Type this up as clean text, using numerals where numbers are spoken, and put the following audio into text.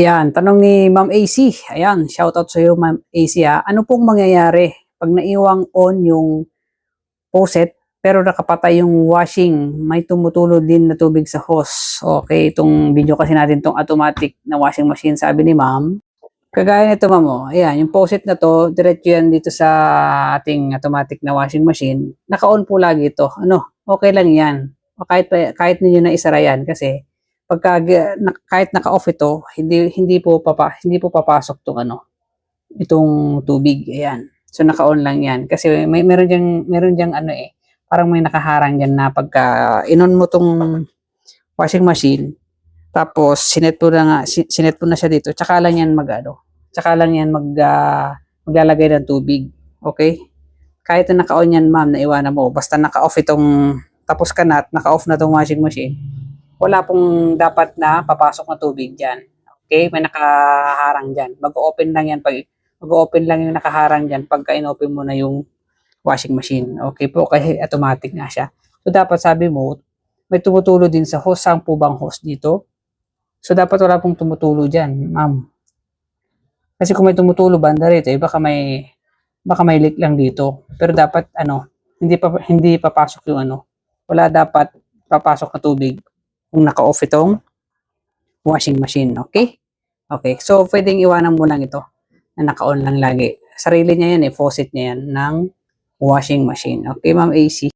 Ayan, tanong ni Ma'am AC. Ayan, shoutout sa iyo Ma'am AC ha. Ano pong mangyayari pag naiwang on yung faucet pero nakapatay yung washing, may tumutulo din na tubig sa hose. Okay, itong video kasi natin tong automatic na washing machine, sabi ni Ma'am. Kagaya nito Ma'am, oh. Ayan, yung faucet na to, diretso yan dito sa ating automatic na washing machine. Naka-on po lagi ito. Ano, okay lang yan. O kahit ninyo na isara yan kasi pagka kahit naka-off ito, hindi po papasok tong itong tubig. Ayan. So naka-on lang 'yan kasi meron diyang parang may nakaharang diyan na pagka inon mo tong washing machine tapos sinet mo na siya dito, tsaka lang 'yan tsaka lang 'yan maglalagay ng tubig. Okay? Kahit na naka-on 'yan, ma'am, naiwanan mo, basta naka-off itong tapos ka na at naka-off na tong washing machine, wala pong dapat na papasok na tubig diyan. Okay? May nakaharang diyan. Mag-open lang yung nakaharang diyan pagka inopen mo na yung washing machine. Okay po, kasi automatic nga siya. So dapat sabi mo, may tumutulo din sa hose. Saan po bang hose dito? So dapat wala pong tumutulo diyan, ma'am. Kasi kung may tumutulo banda rito, baka may leak lang dito. Pero dapat hindi papasok yung wala dapat papasok na tubig kung naka-off itong washing machine. Okay? Okay. So pwedeng iwanan mo lang ito na naka-on lang lagi. Sarili niya yan, faucet niya yan ng washing machine. Okay, Ma'am AC?